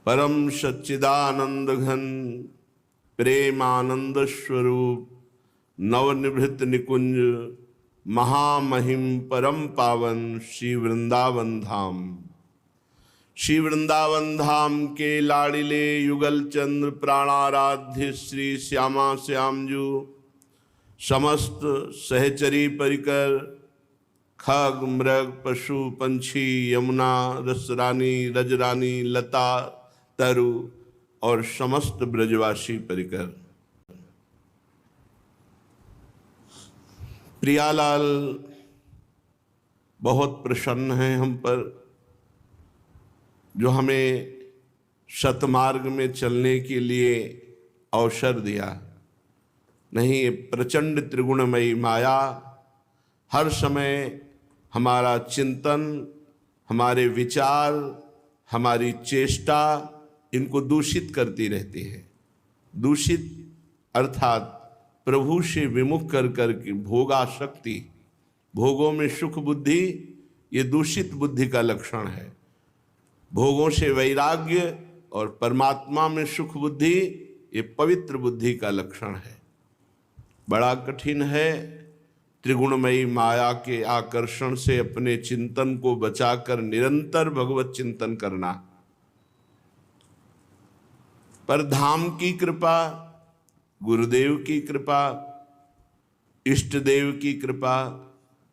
परम सच्चिदानंद घन प्रेमानंद स्वरूप नवनिभृत निकुंज महामहिम परम पावन श्री वृंदावन धाम। श्री वृंदावन धाम के लाड़िले युगल चंद्र प्राणाराध्य श्री श्यामा श्यामजू समस्त सहचरी परिकर खग मृग पशु पंछी यमुना रसरानी रजरानी लता तरु और समस्त ब्रजवासी परिकर। प्रियालाल बहुत प्रसन्न हैं हम पर, जो हमें सतमार्ग में चलने के लिए अवसर दिया। नहीं, ये प्रचंड त्रिगुणमयी माया हर समय हमारा चिंतन, हमारे विचार, हमारी चेष्टा इनको दूषित करती रहती है। दूषित अर्थात प्रभु से विमुख कर के भोगासक्ति, भोगों में सुख बुद्धि, ये दूषित बुद्धि का लक्षण है। भोगों से वैराग्य और परमात्मा में सुख बुद्धि, ये पवित्र बुद्धि का लक्षण है। बड़ा कठिन है त्रिगुणमयी माया के आकर्षण से अपने चिंतन को बचाकर निरंतर भगवत चिंतन करना। पर धाम की कृपा, गुरुदेव की कृपा, इष्ट देव की कृपा,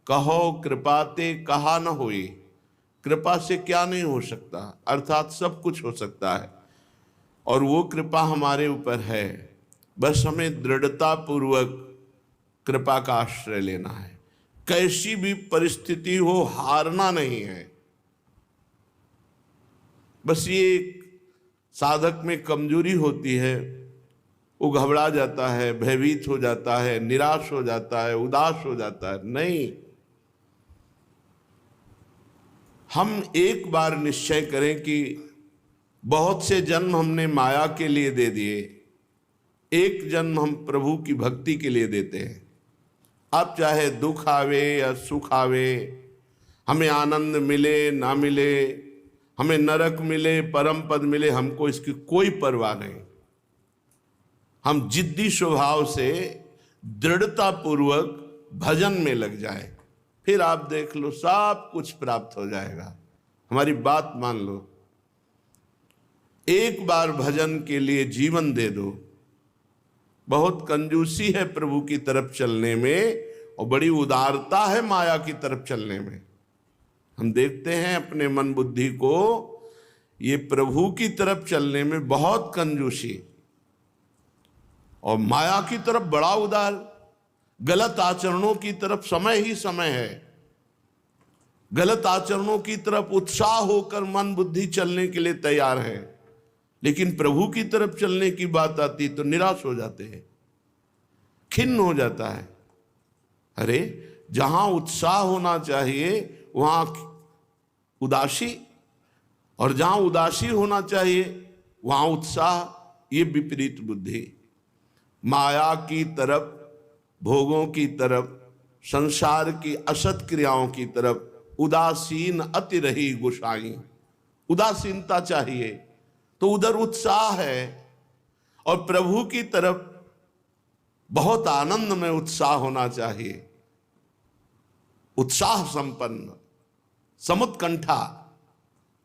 कहो कृपाते कहा न होई। कृपा से क्या नहीं हो सकता, अर्थात सब कुछ हो सकता है। और वो कृपा हमारे ऊपर है, बस हमें दृढ़ता पूर्वक कृपा का आश्रय लेना है। कैसी भी परिस्थिति हो, हारना नहीं है। बस ये साधक में कमजोरी होती है, वो घबरा जाता है, भयभीत हो जाता है, निराश हो जाता है, उदास हो जाता है। नहीं, हम एक बार निश्चय करें कि बहुत से जन्म हमने माया के लिए दे दिए, एक जन्म हम प्रभु की भक्ति के लिए देते हैं। अब चाहे दुख आवे या सुख आवे, हमें आनंद मिले ना मिले, हमें नरक मिले परम पद मिले, हमको इसकी कोई परवाह नहीं। हम जिद्दी स्वभाव से दृढ़ता पूर्वक भजन में लग जाए, फिर आप देख लो सब कुछ प्राप्त हो जाएगा। हमारी बात मान लो, एक बार भजन के लिए जीवन दे दो। बहुत कंजूसी है प्रभु की तरफ चलने में, और बड़ी उदारता है माया की तरफ चलने में। हम देखते हैं अपने मन बुद्धि को, ये प्रभु की तरफ चलने में बहुत कंजूसी, और माया की तरफ बड़ा उदार। गलत आचरणों की तरफ समय ही समय है। गलत आचरणों की तरफ उत्साह होकर मन बुद्धि चलने के लिए तैयार है, लेकिन प्रभु की तरफ चलने की बात आती तो निराश हो जाते हैं, खिन्न हो जाता है। अरे, जहां उत्साह होना चाहिए वहां उदासी, और जहां उदासी होना चाहिए वहां उत्साह। ये विपरीत बुद्धि माया की तरफ, भोगों की तरफ, संसार की असत क्रियाओं की तरफ उदासीन अति रही गुसाई। उदासीनता चाहिए तो उधर उत्साह है, और प्रभु की तरफ बहुत आनंद में उत्साह होना चाहिए। उत्साह संपन्न, समुत्कंठा,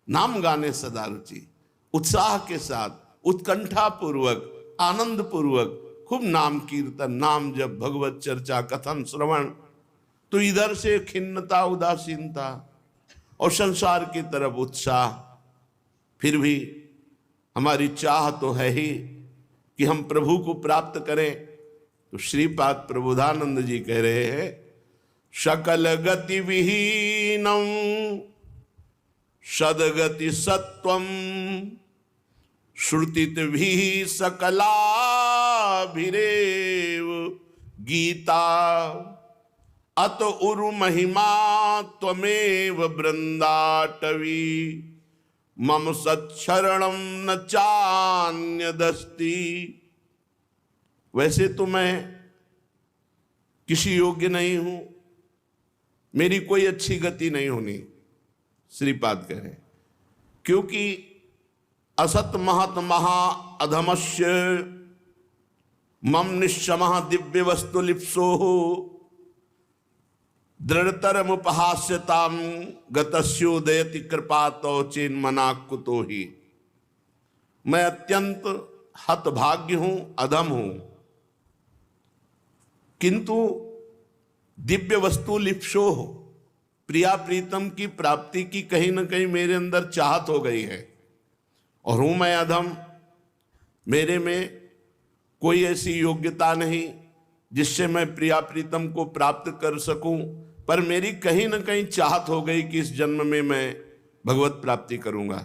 नाम गाने सदा रुचि, उत्साह के साथ, उत्कंठा पूर्वक, आनंद पूर्वक खूब नाम कीर्तन, नाम जप, भगवत चर्चा, कथन, श्रवण। तो इधर से खिन्नता, उदासीनता, और संसार की तरफ उत्साह। फिर भी हमारी चाह तो है ही कि हम प्रभु को प्राप्त करें। तो श्रीपाद प्रबोधानंद जी कह रहे हैं, सकल गति विहीनम सदगति सत्वम श्रुतित भी सकलाभिरेव गीता अत उरु महिमा त्वमेव वृंदाटवी मम सच्छरणम न चान्यदस्ति। वैसे तो मैं किसी योग्य नहीं हूं, मेरी कोई अच्छी गति नहीं होनी, श्रीपाद कह रहे हैं, क्योंकि असत महत महा अधमस्य मम निश्चमः दिव्य वस्तु लिप्सो दृढ़तरमुपहास्यताम गतस्योदयति कृपा तो चेन मना कुतो ही। मैं अत्यंत हतभाग्य हूं, अधम हूं, किंतु दिव्य वस्तु लिप्सो हो, प्रिया प्रीतम की प्राप्ति की कहीं ना कहीं मेरे अंदर चाहत हो गई है, और हूं मैं अधम, मेरे में कोई ऐसी योग्यता नहीं जिससे मैं प्रिया प्रीतम को प्राप्त कर सकूं, पर मेरी कहीं ना कहीं चाहत हो गई कि इस जन्म में मैं भगवत प्राप्ति करूंगा।